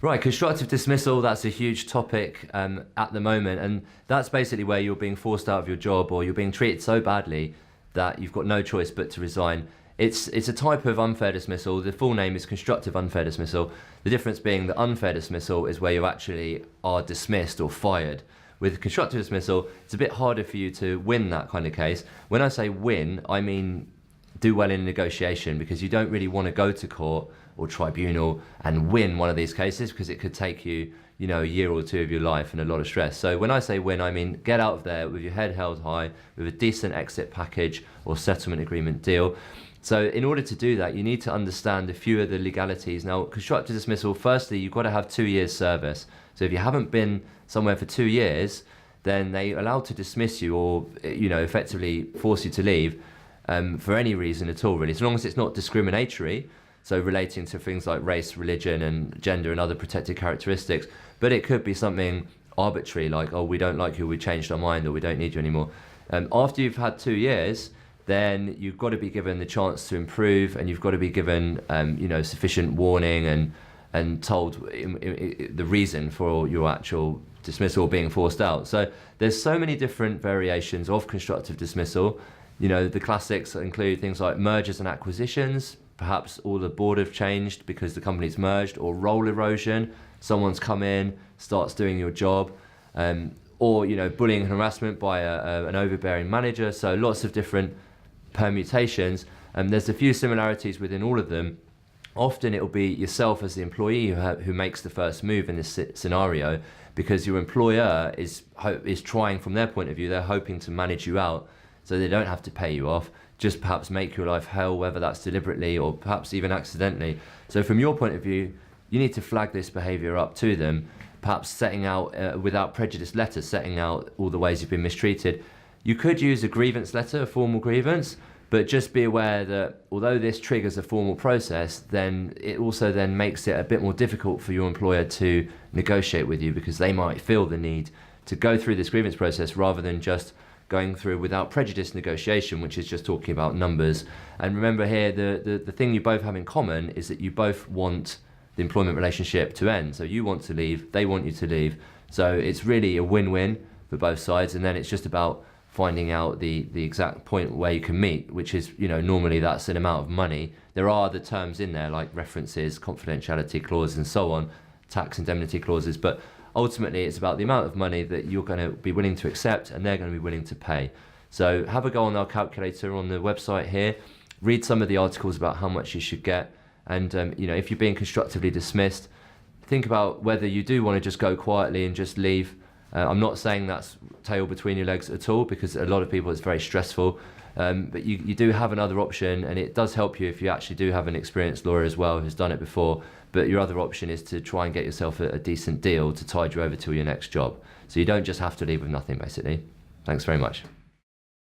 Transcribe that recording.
Right, constructive dismissal, that's a huge topic at the moment, and that's basically where you're being forced out of your job or you're being treated so badly that you've got no choice but to resign. It's a type of unfair dismissal. The full name is constructive unfair dismissal. The difference being that unfair dismissal is where you actually are dismissed or fired. With constructive dismissal, it's a bit harder for you to win that kind of case. When I say win, I mean do well in negotiation, because you don't really want to go to court or tribunal and win one of these cases, because it could take you, a year or two of your life and a lot of stress. So when I say win, I mean get out of there with your head held high, with a decent exit package or settlement agreement deal. So in order to do that, you need to understand a few of the legalities. Now, constructive dismissal, firstly, you've got to have 2 years service. So if you haven't been somewhere for 2 years, then they're allowed to dismiss you or, effectively force you to leave for any reason at all, really, as long as it's not discriminatory, so relating to things like race, religion and gender and other protected characteristics. But it could be something arbitrary, like, oh, we don't like you, we changed our mind, or we don't need you anymore. After you've had 2 years, then you've got to be given the chance to improve, and you've got to be given sufficient warning and told the reason for your actual dismissal or being forced out. So there's so many different variations of constructive dismissal. The classics include things like mergers and acquisitions. Perhaps all the board have changed because the company's merged, or role erosion. Someone's come in, starts doing your job, or bullying and harassment by an overbearing manager. So lots of different permutations. There's a few similarities within all of them. Often it will be yourself as the employee who makes the first move in this scenario, because your employer is trying, from their point of view, they're hoping to manage you out so they don't have to pay you off, just perhaps make your life hell, whether that's deliberately or perhaps even accidentally. So from your point of view, you need to flag this behavior up to them, perhaps setting out, without prejudice letters, setting out all the ways you've been mistreated. You could use a grievance letter, a formal grievance, but just be aware that although this triggers a formal process, then it also then makes it a bit more difficult for your employer to negotiate with you, because they might feel the need to go through this grievance process rather than just going through without prejudice negotiation, which is just talking about numbers. And remember here, the thing you both have in common is that you both want the employment relationship to end. So you want to leave, they want you to leave. So it's really a win-win for both sides. And then it's just about finding out the exact point where you can meet, which is, normally that's an amount of money. There are the terms in there like references, confidentiality clauses and so on, tax indemnity clauses, but ultimately it's about the amount of money that you're going to be willing to accept and they're going to be willing to pay. So have a go on our calculator on the website here, read some of the articles about how much you should get, and if you're being constructively dismissed, think about whether you do want to just go quietly and just leave. I'm not saying that's tail between your legs at all, because a lot of people it's very stressful, but you do have another option, and it does help you if you actually do have an experienced lawyer as well who's done it before. But your other option is to try and get yourself a decent deal to tide you over to your next job. So you don't just have to leave with nothing, basically. Thanks very much.